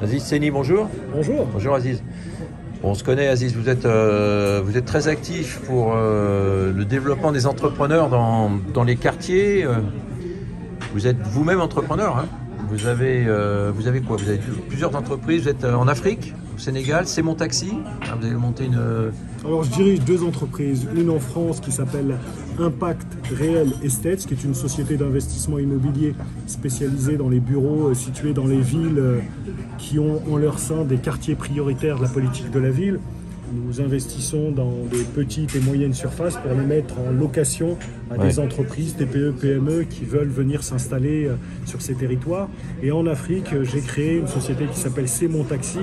Aziz Seni, bonjour. Bonjour. Bonjour Aziz. Bon, on se connaît Aziz, vous êtes très actif pour le développement des entrepreneurs dans les quartiers. Vous êtes vous-même entrepreneur, hein. Vous avez quoi? Vous avez plusieurs entreprises, vous êtes en Afrique, au Sénégal, c'est mon taxi. Vous avez monté une... Alors je dirige deux entreprises, une en France qui s'appelle Impact Real Estates, qui est une société d'investissement immobilier spécialisée dans les bureaux situés dans les villes qui ont en leur sein des quartiers prioritaires de la politique de la ville. Nous investissons dans des petites et moyennes surfaces pour les mettre en location à des entreprises, TPE, PME qui veulent venir s'installer sur ces territoires. Et en Afrique, j'ai créé une société qui s'appelle C'est mon taxi,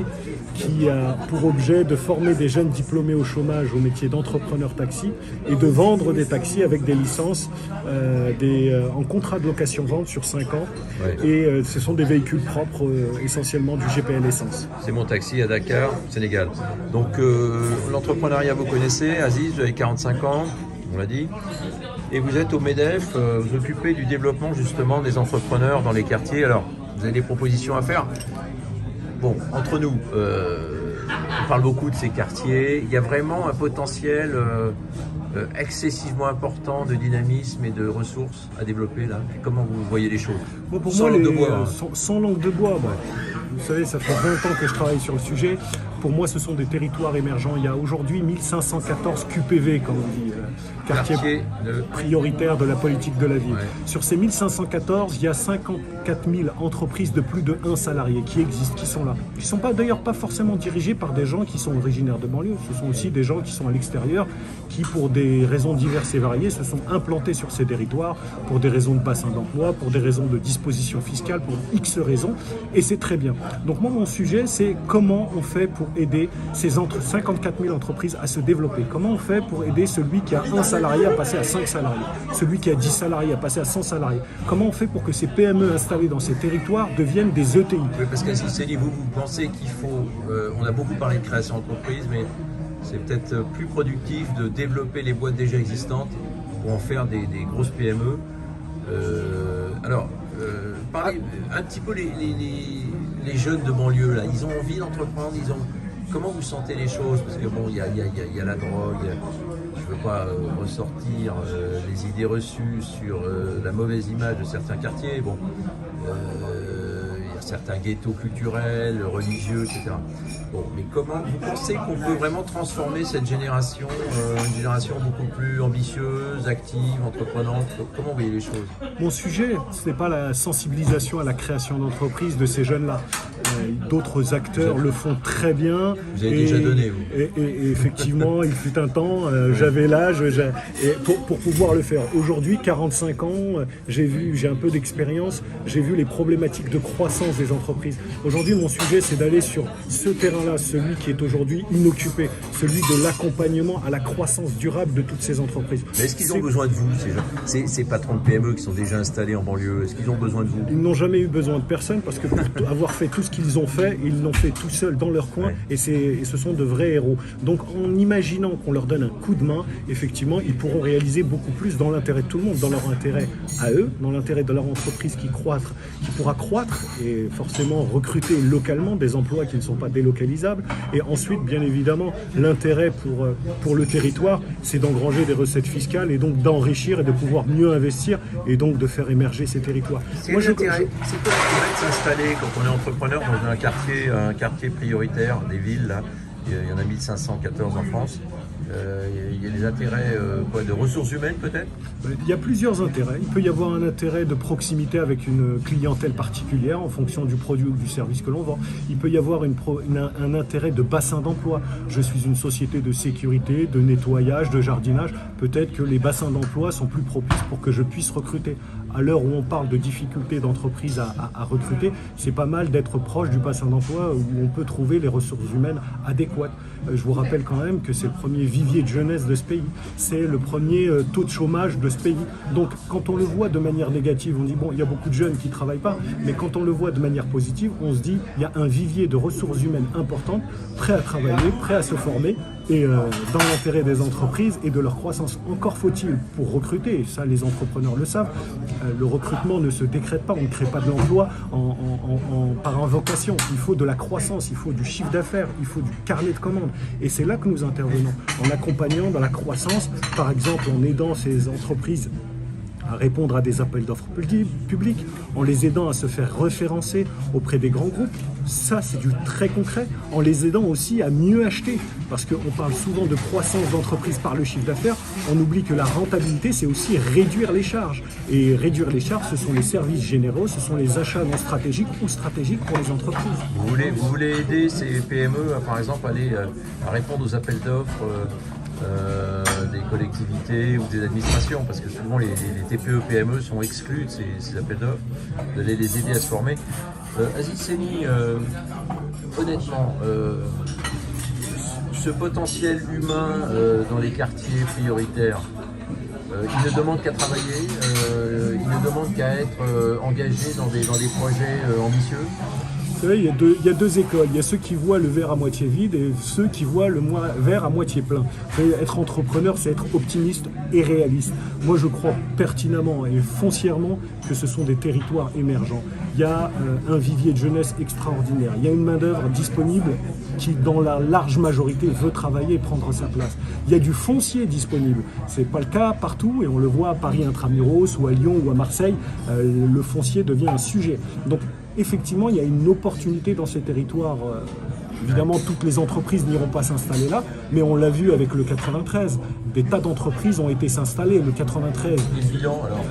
qui a pour objet de former des jeunes diplômés au chômage au métier d'entrepreneur taxi et de vendre des taxis avec des licences en contrat de location-vente sur 5 ans. Ouais. Et ce sont des véhicules propres, essentiellement du GPL Essence. C'est mon taxi à Dakar, Sénégal. Donc l'entrepreneuriat, vous connaissez, Aziz, vous avez 45 ans, on l'a dit, et vous êtes au MEDEF, vous occupez du développement justement des entrepreneurs dans les quartiers. Alors, vous avez des propositions à faire? Bon, entre nous, on parle beaucoup de ces quartiers, il y a vraiment un potentiel excessivement important de dynamisme et de ressources à développer là. Comment vous voyez les choses? Bon, pour moi, langue de bois, sans langue de bois, vous savez, ça fait 20 ans que je travaille sur le sujet. Pour moi, ce sont des territoires émergents. Il y a aujourd'hui 1514 QPV, comme on dit, quartiers prioritaires de la politique de la ville. Ouais. Sur ces 1514, il y a 54 000 entreprises de plus de 1 salarié qui existent, qui sont là. Qui ne sont d'ailleurs pas forcément dirigées par des gens qui sont originaires de banlieue. Ce sont aussi des gens qui sont à l'extérieur, qui, pour des raisons diverses et variées, se sont implantés sur ces territoires, pour des raisons de bassin d'emploi, pour des raisons de disposition fiscale, pour X raisons. Et c'est très bien. Donc moi, mon sujet, c'est comment on fait pour aider ces 54 000 entreprises à se développer. Comment on fait pour aider celui qui a 1 salarié à passer à 5 salariés, celui qui a 10 salariés à passer à 100 salariés. Comment on fait pour que ces PME installées dans ces territoires deviennent des ETI? Oui, parce qu'Aziz Seni, vous pensez qu'il faut... on a beaucoup parlé de création d'entreprise, mais c'est peut-être plus productif de développer les boîtes déjà existantes pour en faire des grosses PME. Parlez un petit peu les jeunes de banlieue, là, ils ont envie d'entreprendre, comment vous sentez les choses? Parce que bon, il y a la drogue, je ne veux pas ressortir les idées reçues sur la mauvaise image de certains quartiers. Bon, il y a certains ghettos culturels, religieux, etc. Bon, mais comment vous pensez qu'on peut vraiment transformer cette génération, une génération beaucoup plus ambitieuse, active, entreprenante? Comment vous voyez les choses? Mon sujet, ce n'est pas la sensibilisation à la création d'entreprises de ces jeunes-là. D'autres acteurs le font très bien. Vous avez déjà donné, vous. Et effectivement, il fut un temps, j'avais l'âge pour pouvoir le faire. Aujourd'hui, 45 ans, j'ai un peu d'expérience, j'ai vu les problématiques de croissance des entreprises. Aujourd'hui, mon sujet, c'est d'aller sur ce terrain-là, celui qui est aujourd'hui inoccupé, celui de l'accompagnement à la croissance durable de toutes ces entreprises. Mais est-ce qu'ils ont besoin de vous, ces patrons de PME qui sont déjà installés en banlieue? Est-ce qu'ils ont besoin de vous? Ils n'ont jamais eu besoin de personne parce que pour avoir fait tout ce qu'ils ont fait, ils l'ont fait tout seuls dans leur coin, et ce sont de vrais héros. Donc en imaginant qu'on leur donne un coup de main, effectivement, ils pourront réaliser beaucoup plus dans l'intérêt de tout le monde, dans leur intérêt à eux, dans l'intérêt de leur entreprise qui pourra croître et forcément recruter localement des emplois qui ne sont pas délocalisables. Et ensuite, bien évidemment, l'intérêt pour le territoire, c'est d'engranger des recettes fiscales et donc d'enrichir et de pouvoir mieux investir et donc de faire émerger ces territoires. C'est quoi l'intérêt de s'installer quand on est entrepreneur dans un quartier prioritaire des villes là? Il y en a 1514 en France. Il y a des intérêts de ressources humaines peut-être? Il y a plusieurs intérêts. Il peut y avoir un intérêt de proximité avec une clientèle particulière en fonction du produit ou du service que l'on vend. Il peut y avoir un intérêt de bassin d'emploi. Je suis une société de sécurité, de nettoyage, de jardinage. Peut-être que les bassins d'emploi sont plus propices pour que je puisse recruter. À l'heure où on parle de difficultés d'entreprise à recruter, c'est pas mal d'être proche du bassin d'emploi où on peut trouver les ressources humaines adéquates. Je vous rappelle quand même que c'est le premier vivier de jeunesse de ce pays, c'est le premier taux de chômage de ce pays. Donc quand on le voit de manière négative, on dit bon, il y a beaucoup de jeunes qui ne travaillent pas, mais quand on le voit de manière positive, on se dit il y a un vivier de ressources humaines importantes, prêts à travailler, prêts à se former, et dans l'intérêt des entreprises et de leur croissance. Encore faut-il, pour recruter, ça les entrepreneurs le savent, le recrutement ne se décrète pas, on ne crée pas de l'emploi par invocation. Il faut de la croissance, il faut du chiffre d'affaires, il faut du carnet de commandes. Et c'est là que nous intervenons, en accompagnant dans la croissance, par exemple en aidant ces entreprises à répondre à des appels d'offres publics, en les aidant à se faire référencer auprès des grands groupes. Ça, c'est du très concret. En les aidant aussi à mieux acheter. Parce qu'on parle souvent de croissance d'entreprise par le chiffre d'affaires. On oublie que la rentabilité, c'est aussi réduire les charges. Et réduire les charges, ce sont les services généraux, ce sont les achats non stratégiques ou stratégiques pour les entreprises. Vous voulez aider ces PME à, par exemple, aller à répondre aux appels d'offres des collectivités ou des administrations, parce que souvent les TPE-PME sont exclus de ces appels d'offres, de les aider à se former. Aziz Seni, honnêtement, ce potentiel humain dans les quartiers prioritaires, il ne demande qu'à travailler, il ne demande qu'à être engagé dans des projets ambitieux. Vous savez, il y a deux écoles. Il y a ceux qui voient le verre à moitié vide et ceux qui voient le verre à moitié plein. Vous savez, être entrepreneur, c'est être optimiste et réaliste. Moi, je crois pertinemment et foncièrement que ce sont des territoires émergents. Il y a un vivier de jeunesse extraordinaire. Il y a une main-d'œuvre disponible qui, dans la large majorité, veut travailler et prendre sa place. Il y a du foncier disponible. Ce n'est pas le cas partout et on le voit à Paris intramuros ou à Lyon ou à Marseille. Le foncier devient un sujet. Donc, effectivement, il y a une opportunité dans ces territoires. Évidemment, toutes les entreprises n'iront pas s'installer là, mais on l'a vu avec le 93. Des tas d'entreprises ont été s'installer. Le 93. Et le bilan, alors,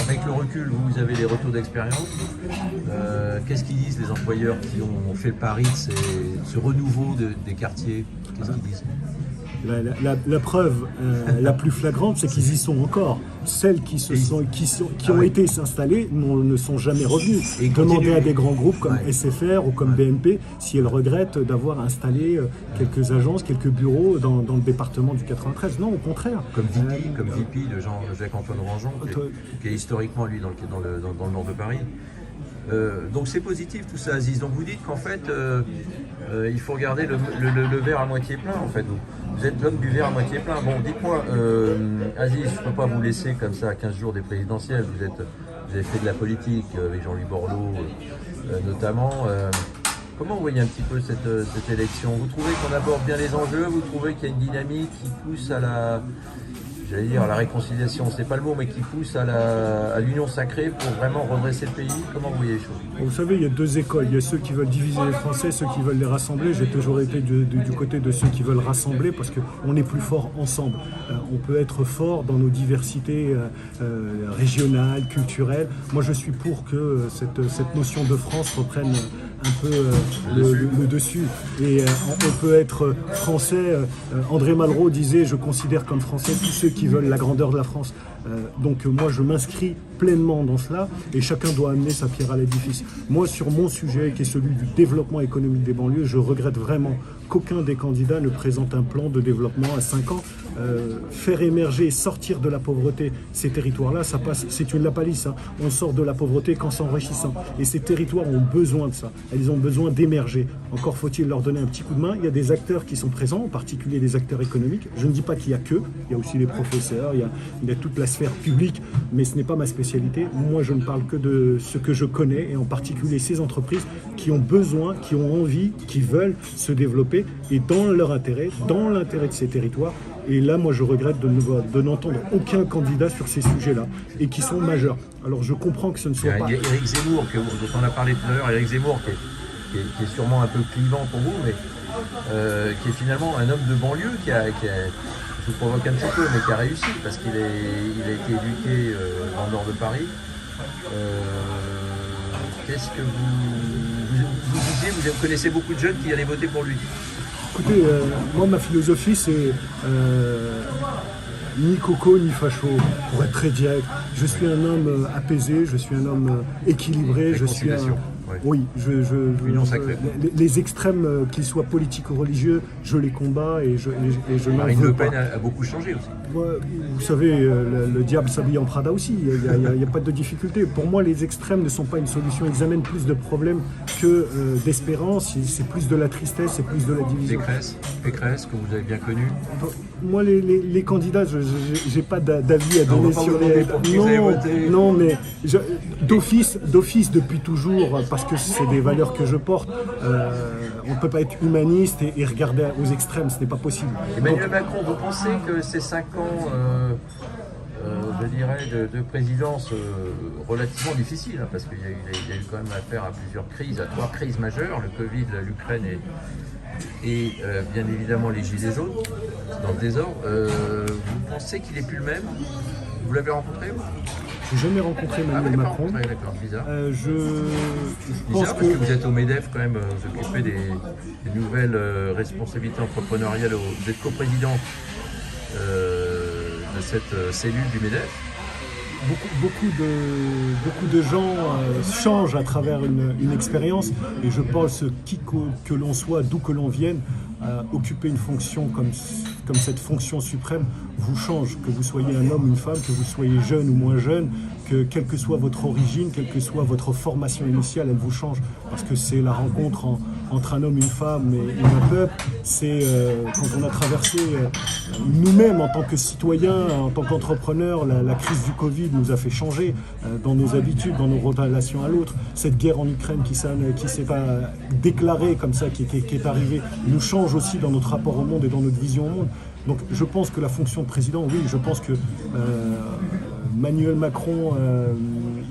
avec le recul, vous avez les retours d'expérience. Qu'est-ce qu'ils disent les employeurs qui ont fait le pari de ce renouveau des quartiers? Qu'est-ce qu'ils disent? La preuve la plus flagrante, c'est qu'ils y sont encore. Celles qui ont été s'installer ne sont jamais revenues. Et demandez à des grands groupes comme SFR ou comme BNP si elles regrettent d'avoir installé quelques agences, quelques bureaux dans le département du 93. Non, au contraire. Comme VP de Jacques-Antoine Rangeon, qui est historiquement, lui, dans le nord de Paris. Donc c'est positif tout ça, Aziz. Donc vous dites qu'en fait, il faut regarder le verre à moitié plein, en fait. Vous êtes l'homme du verre à moitié plein. Bon, dites-moi, Aziz, je ne peux pas vous laisser comme ça à 15 jours des présidentielles. Vous avez fait de la politique avec Jean-Louis Borloo, notamment. Comment vous voyez un petit peu cette élection? Vous trouvez qu'on aborde bien les enjeux? Vous trouvez qu'il y a une dynamique qui pousse à la réconciliation, c'est pas le mot, mais qui pousse à l'union sacrée pour vraiment redresser le pays? Comment vous voyez les choses? Vous savez, il y a deux écoles. Il y a ceux qui veulent diviser les Français, ceux qui veulent les rassembler. J'ai toujours été du côté de ceux qui veulent rassembler parce qu'on est plus fort ensemble. On peut être fort dans nos diversités régionales, culturelles. Moi, je suis pour que cette notion de France reprenne un peu le dessus. Et on peut être français. André Malraux disait « Je considère comme français tous ceux qui veulent la grandeur de la France ». Donc moi je m'inscris pleinement dans cela et chacun doit amener sa pierre à l'édifice. Moi sur mon sujet qui est celui du développement économique des banlieues, je regrette vraiment qu'aucun des candidats ne présente un plan de développement à 5 ans. Faire émerger, sortir de la pauvreté ces territoires-là, ça passe, c'est une lapalisse. On sort de la pauvreté qu'en s'enrichissant. Et ces territoires ont besoin de ça. Ils ont besoin d'émerger. Encore faut-il leur donner un petit coup de main. Il y a des acteurs qui sont présents, en particulier des acteurs économiques. Je ne dis pas qu'il y a qu'eux. Il y a aussi les professeurs, il y a toute la sphère publique, mais ce n'est pas ma spécialité. Moi, je ne parle que de ce que je connais, et en particulier ces entreprises qui ont besoin, qui ont envie, qui veulent se développer, et dans leur intérêt, dans l'intérêt de ces territoires. Et là, moi, je regrette de n'entendre aucun candidat sur ces sujets-là, et qui sont majeurs. Alors, je comprends que ce ne soit pas... Il y a Éric Zemmour, dont on a parlé tout à l'heure, Éric Zemmour, qui est sûrement un peu clivant pour vous, mais qui est finalement un homme de banlieue qui a je vous provoque un petit peu, mais qui a réussi, parce qu'il a été éduqué dans le nord de Paris. Qu'est-ce que vous disiez? Vous connaissez beaucoup de jeunes qui allaient voter pour lui. Écoutez, moi, ma philosophie, c'est ni coco, ni facho, pour être très direct. Je suis un homme apaisé, je suis un homme équilibré, je suis Ouais. Oui, Union sacrée. les extrêmes, qu'ils soient politiques ou religieux, je les combats et je n'en Marine veux Le pas. Pen a beaucoup changé aussi. Ouais, vous savez, le diable s'habille en Prada aussi, il n'y a pas de difficulté. Pour moi, les extrêmes ne sont pas une solution, ils amènent plus de problèmes que d'espérance, c'est plus de la tristesse, c'est plus de la division. Pécresse, que vous avez bien connu. Moi, les candidats, je n'ai pas d'avis à Non, donner on va pas sur vous demander pour qui vous avez voté. Non, mais d'office, depuis toujours, parce que c'est des valeurs que je porte, on ne peut pas être humaniste et regarder aux extrêmes, ce n'est pas possible. Emmanuel Macron, vous pensez que ces 5 ans, je dirais, de présidence relativement difficiles, hein, parce qu'il y a eu quand même affaire à plusieurs crises, à 3 crises majeures, le Covid, l'Ukraine et bien évidemment les Gilets jaunes, dans le désordre, vous pensez qu'il n'est plus le même? Vous l'avez rencontré? Je n'ai jamais rencontré Emmanuel Macron. D'accord, bizarre. Je pense Bizarre parce que vous êtes au MEDEF quand même, vous occupez des nouvelles responsabilités entrepreneuriales, vous êtes coprésident de cette cellule du MEDEF. Beaucoup de gens changent à travers une expérience et je pense que l'on soit, d'où que l'on vienne, occuper une fonction comme cette fonction suprême vous change, que vous soyez un homme, une femme, que vous soyez jeune ou moins jeune, que quelle que soit votre origine, quelle que soit votre formation initiale, elle vous change parce que c'est la rencontre entre un homme, une femme et un peuple. C'est quand on a traversé nous-mêmes en tant que citoyens, en tant qu'entrepreneurs, la crise du Covid nous a fait changer dans nos habitudes, dans nos relations à l'autre. Cette guerre en Ukraine qui s'est pas déclarée comme ça, qui est arrivée, nous change aussi dans notre rapport au monde et dans notre vision au monde. Donc je pense que la fonction de président, oui, je pense que Emmanuel Macron,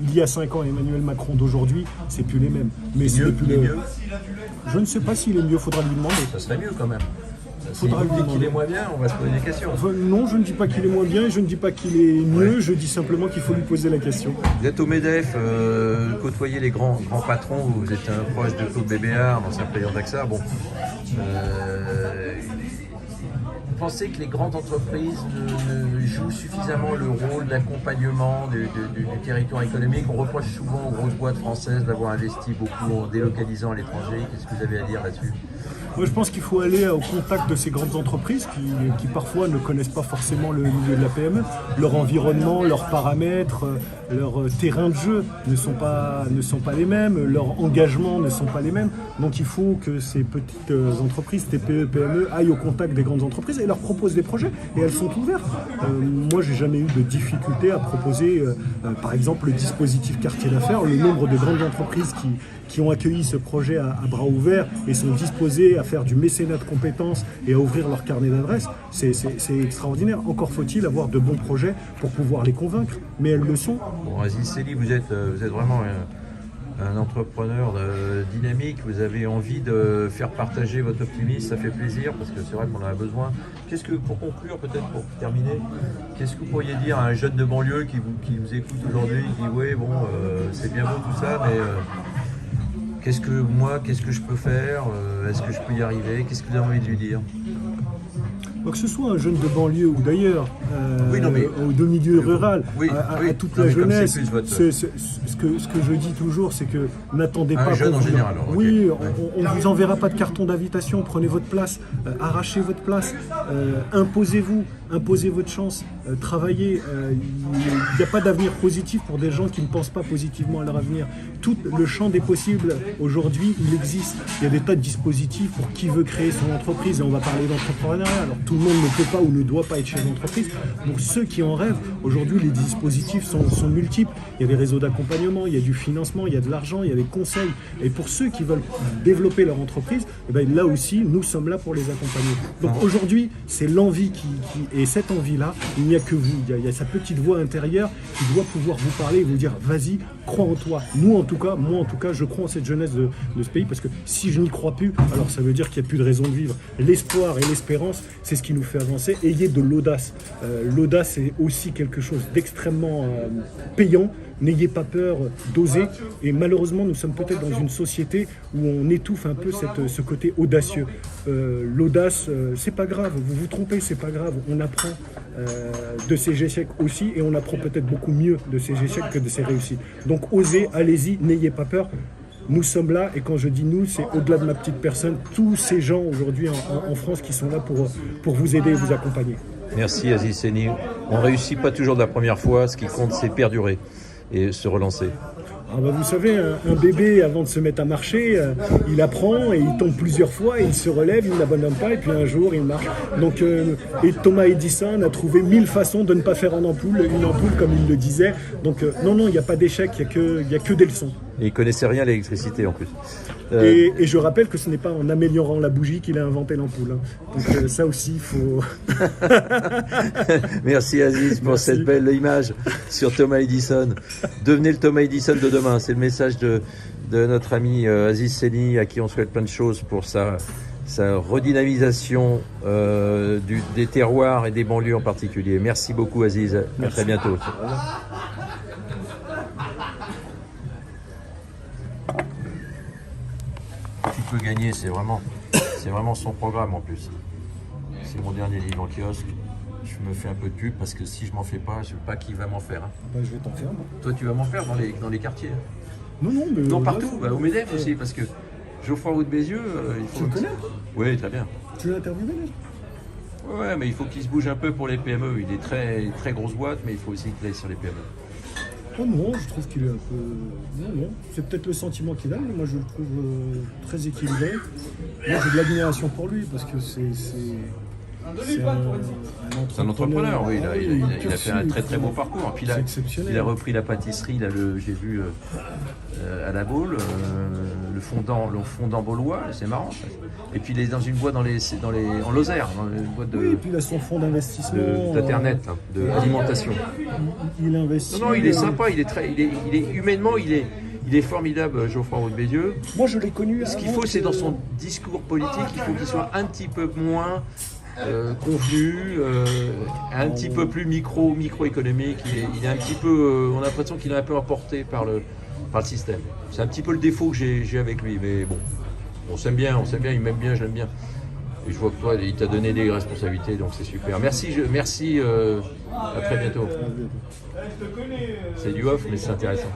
il y a 5 ans, et Emmanuel Macron d'aujourd'hui, c'est plus les mêmes. Mais Il est mieux. Je ne sais pas s'il est mieux, faudra lui demander. Ça serait mieux quand même. Faudra Si vous lui dites qu'il est moins bien, on va se poser des questions. Non, je ne dis pas qu'il est moins bien et je ne dis pas qu'il est mieux, je dis simplement qu'il faut lui poser la question. Vous êtes au MEDEF, côtoyez les grands patrons, vous êtes un proche de Claude Bébéar, l'ancien président d'AXA. Bon, vous pensez que les grandes entreprises ne jouent suffisamment le rôle d'accompagnement du territoire économique? On reproche souvent aux grosses boîtes françaises d'avoir investi beaucoup en délocalisant à l'étranger. Qu'est-ce que vous avez à dire là-dessus? Moi, je pense qu'il faut aller au contact de ces grandes entreprises qui parfois ne connaissent pas forcément le milieu de la PME. Leur environnement, leurs paramètres, leur terrain de jeu ne sont pas les mêmes, leurs engagements ne sont pas les mêmes. Donc il faut que ces petites entreprises, TPE, PME, aillent au contact des grandes entreprises et leur proposent des projets. Et elles sont ouvertes. Moi, j'ai jamais eu de difficulté à proposer, par exemple, le dispositif quartier d'affaires. Le nombre de grandes entreprises qui ont accueilli ce projet à bras ouverts et sont disposés à faire du mécénat de compétences et à ouvrir leur carnet d'adresses, c'est extraordinaire. Encore faut-il avoir de bons projets pour pouvoir les convaincre, mais elles le sont. Bon, Aziz Selli, vous êtes vraiment un entrepreneur dynamique, vous avez envie de faire partager votre optimisme, ça fait plaisir parce que c'est vrai qu'on en a besoin. Pour conclure, peut-être pour terminer, qu'est-ce que vous pourriez dire à un jeune de banlieue qui vous écoute aujourd'hui, qui dit oui, bon, c'est bien beau tout ça, mais qu'est-ce que je peux faire? Est-ce que je peux y arriver? Qu'est-ce que vous avez envie de lui dire? Que ce soit un jeune de banlieue ou d'ailleurs, ou de milieu rural, à toute la jeunesse, ce que je dis toujours, c'est que n'attendez pas... jeune en général. Oui, on ne vous enverra pas de carton d'invitation, prenez votre place, arrachez votre place, imposez-vous, imposez votre chance, travaillez. Il n'y a pas d'avenir positif pour des gens qui ne pensent pas positivement à leur avenir. Tout le champ des possibles, aujourd'hui, il existe. Il y a des tas de dispositifs pour qui veut créer son entreprise, et on va parler d'entrepreneuriat. Alors tout le monde ne peut pas ou ne doit pas être chef d'entreprise. Pour ceux qui en rêvent, aujourd'hui, les dispositifs sont multiples. Il y a des réseaux d'accompagnement, il y a du financement, il y a de l'argent, il y a des conseils. Et pour ceux qui veulent développer leur entreprise, eh bien, là aussi, nous sommes là pour les accompagner. Donc aujourd'hui, c'est l'envie et cette envie-là, il n'y a que vous. Il y a sa petite voix intérieure qui doit pouvoir vous parler et vous dire, vas-y, crois en toi. Moi en tout cas, je crois en cette jeunesse de ce pays, parce que si je n'y crois plus, alors ça veut dire qu'il n'y a plus de raison de vivre. L'espoir et l'espérance, c'est ce qui nous fait avancer. Ayez de l'audace. L'audace est aussi quelque chose d'extrêmement payant. N'ayez pas peur d'oser. Et malheureusement, nous sommes peut-être dans une société où on étouffe un peu ce côté audacieux. L'audace, c'est pas grave. Vous vous trompez, c'est pas grave. On apprend de ses échecs aussi, et on apprend peut-être beaucoup mieux de ses échecs que de ses réussites. Donc osez, allez-y, n'ayez pas peur. nous sommes là, et quand je dis nous, c'est au-delà de ma petite personne, tous ces gens aujourd'hui en France qui sont là pour vous aider et vous accompagner. Merci Aziz Seni. On ne réussit pas toujours de la première fois, ce qui compte c'est perdurer et se relancer. Ah bah vous savez, un bébé, avant de se mettre à marcher, il apprend et il tombe plusieurs fois, et il se relève, il n'abandonne pas, et puis un jour, il marche. Donc, et Thomas Edison a trouvé 1000 façons de ne pas faire une ampoule comme il le disait. Donc, non, il n'y a pas d'échec, il n'y a que des leçons. Et il ne connaissait rien à l'électricité en plus. Et je rappelle que ce n'est pas en améliorant la bougie qu'il a inventé l'ampoule. Donc ça aussi, il faut... Merci Aziz pour cette belle image sur Thomas Edison. Devenez le Thomas Edison de demain. C'est le message de notre ami Aziz Seni, à qui on souhaite plein de choses pour sa redynamisation des terroirs et des banlieues en particulier. Merci beaucoup Aziz. À très bientôt. Tu peux gagner, c'est vraiment son programme en plus. C'est mon dernier livre en kiosque. Je me fais un peu de pub parce que si je m'en fais pas, je ne veux pas qui va m'en faire. Hein. Bah, je vais t'en faire. Moi. Toi, tu vas m'en faire dans les quartiers. Non, partout, au MEDEF aussi, parce que Geoffroy Roux de Bézieux, il faut... Tu le connais ? Oui, très bien. Tu l'as interviewé déjà ? Ouais, mais il faut qu'il se bouge un peu pour les PME. Il est très grosse boîte, mais il faut aussi qu'il aille sur les PME. Oh non, je trouve qu'il est un peu... Non, c'est peut-être le sentiment qu'il a, mais moi je le trouve très équilibré. Moi j'ai de l'admiration pour lui, parce que c'est un entrepreneur, oui. Il a fait un très beau parcours. Puis il a repris la pâtisserie, j'ai vu à la Baule, le fondant baulois, c'est marrant. Et puis il est dans une boîte en Lozère, dans une boîte de... Oui, et puis il a son fonds d'investissement. D'Internet, d'alimentation. Il investit. Non, il est sympa, il est humainement, il est formidable, Geoffroy Roux de Bézieux. Moi je l'ai connu. Ce qu'il faut, c'est dans son discours politique, il faut qu'il soit un petit peu moins... convenu, un petit peu plus microéconomique. Il est un petit peu, on a l'impression qu'il est un peu emporté par le système. C'est un petit peu le défaut que j'ai avec lui, mais bon, on s'aime bien, il m'aime bien, je l'aime bien. Et je vois que toi, il t'a donné des responsabilités, donc c'est super. Merci, à très bientôt. C'est du off, mais c'est intéressant.